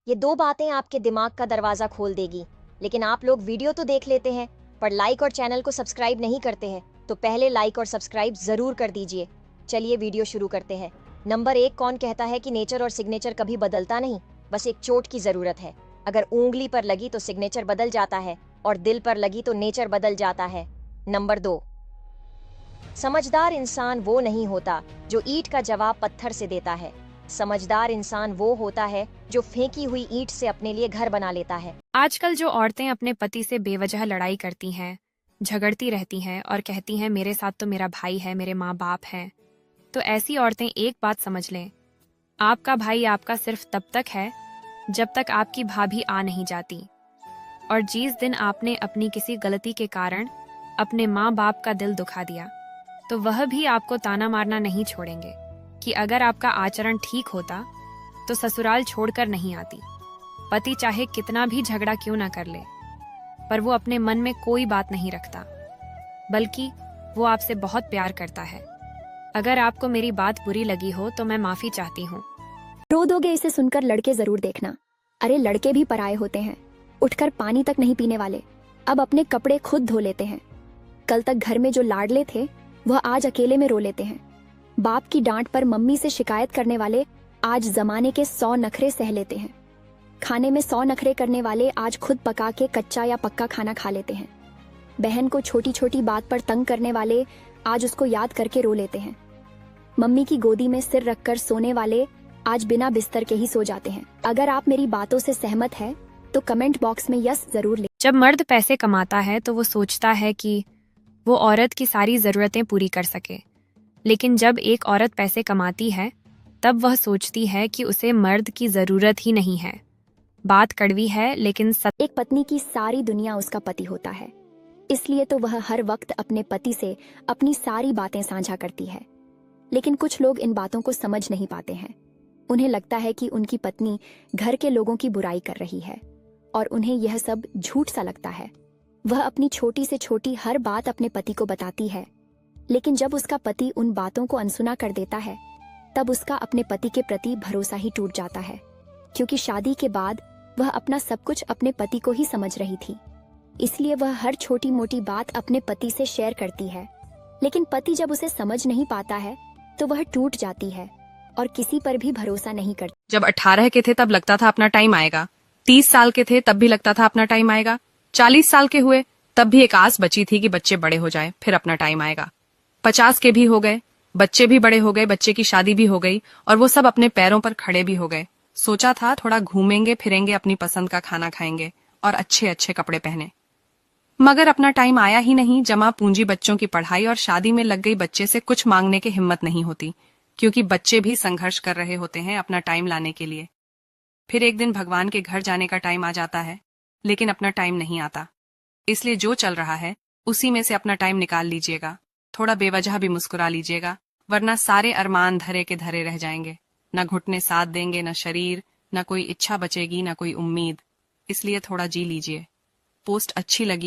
ये दो बातें आपके दिमाग का दरवाजा खोल देगी। लेकिन आप लोग वीडियो तो देख लेते हैं पर लाइक और चैनल को सब्सक्राइब नहीं करते हैं, तो पहले लाइक और सब्सक्राइब जरूर कर दीजिए। चलिए वीडियो शुरू करते हैं। नंबर 1, कौन कहता है कि नेचर और सिग्नेचर कभी बदलता नहीं? बस एक चोट की जरूरत है। अगर उंगली पर लगी तो सिग्नेचर बदल जाता है और दिल पर लगी तो नेचर बदल जाता है। नंबर 2, समझदार इंसान वो नहीं होता जो ईंट का जवाब पत्थर से देता है। समझदार इंसान वो होता है जो फेंकी हुई ईंट से अपने लिए घर बना लेता है। आजकल जो औरतें अपने पति से बेवजह लड़ाई करती हैं, झगड़ती रहती हैं और कहती हैं मेरे साथ तो मेरा भाई है, मेरे माँ बाप हैं, तो ऐसी औरतें एक बात समझ लें, आपका भाई आपका सिर्फ तब तक है जब तक आपकी भाभी आ नहीं जाती। और जिस दिन आपने अपनी किसी गलती के कारण अपने माँ बाप का दिल दुखा दिया, तो वह भी आपको ताना मारना नहीं छोड़ेंगे कि अगर आपका आचरण ठीक होता तो ससुराल छोड़कर नहीं आती। पति चाहे कितना भी झगड़ा क्यों ना कर ले, पर वो अपने मन में कोई बात नहीं रखता, बल्कि वो आपसे बहुत प्यार करता है। अगर आपको मेरी बात बुरी लगी हो तो मैं माफी चाहती हूँ। रो दोगे इसे सुनकर लड़के जरूर देखना। अरे लड़के भी पराये होते हैं, उठकर पानी तक नहीं पीने वाले, अब अपने कपड़े खुद धो लेते हैं। कल तक घर में जो लाडले थे वह आज अकेले में रो लेते हैं। बाप की डांट पर मम्मी से शिकायत करने वाले आज जमाने के 100 नखरे सह लेते हैं। खाने में 100 नखरे करने वाले आज खुद पका के कच्चा या पक्का खाना खा लेते हैं। बहन को छोटी छोटी बात पर तंग करने वाले आज उसको याद करके रो लेते हैं। मम्मी की गोदी में सिर रखकर सोने वाले आज बिना बिस्तर के ही सो जाते हैं। अगर आप मेरी बातों से सहमत हैं तो कमेंट बॉक्स में यस जरूर लिखें। जब मर्द पैसे कमाता है तो वो सोचता है कि वो औरत की सारी जरूरतें पूरी कर सके, लेकिन जब एक औरत पैसे कमाती है तब वह सोचती है कि उसे मर्द की जरूरत ही नहीं है। बात कड़वी है लेकिन एक पत्नी की सारी दुनिया उसका पति होता है, इसलिए तो वह हर वक्त अपने पति से अपनी सारी बातें साझा करती है। लेकिन कुछ लोग इन बातों को समझ नहीं पाते हैं। उन्हें लगता है कि उनकी पत्नी घर के लोगों की बुराई कर रही है और उन्हें यह सब झूठ सा लगता है। वह अपनी छोटी से छोटी हर बात अपने पति को बताती है, लेकिन जब उसका पति उन बातों को अनसुना कर देता है तब उसका अपने पति के प्रति भरोसा ही टूट जाता है, क्योंकि शादी के बाद वह अपना सब कुछ अपने पति को ही समझ रही थी। इसलिए वह हर छोटी मोटी बात अपने पति से शेयर करती है, लेकिन पति जब उसे समझ नहीं पाता है तो वह टूट जाती है और किसी पर भी भरोसा नहीं करती। जब 18 के थे तब लगता था अपना टाइम आएगा, 30 साल के थे तब भी लगता था अपना टाइम आएगा, 40 साल के हुए तब भी एक आस बची थी कि बच्चे बड़े हो जाए फिर अपना टाइम आएगा। 50 के भी हो गए, बच्चे भी बड़े हो गए, बच्चे की शादी भी हो गई और वो सब अपने पैरों पर खड़े भी हो गए। सोचा था थोड़ा घूमेंगे फिरेंगे, अपनी पसंद का खाना खाएंगे और अच्छे अच्छे कपड़े पहने, मगर अपना टाइम आया ही नहीं। जमा पूंजी बच्चों की पढ़ाई और शादी में लग गई, बच्चे से कुछ मांगने की हिम्मत नहीं होती, क्योंकि बच्चे भी संघर्ष कर रहे होते हैं अपना टाइम लाने के लिए। फिर एक दिन भगवान के घर जाने का टाइम आ जाता है, लेकिन अपना टाइम नहीं आता। इसलिए जो चल रहा है उसी में से अपना टाइम निकाल लीजिएगा, थोड़ा बेवजह भी मुस्कुरा लीजिएगा, वरना सारे अरमान धरे के धरे रह जाएंगे। न घुटने साथ देंगे, न शरीर, न कोई इच्छा बचेगी, न कोई उम्मीद। इसलिए थोड़ा जी लीजिए। पोस्ट अच्छी लगी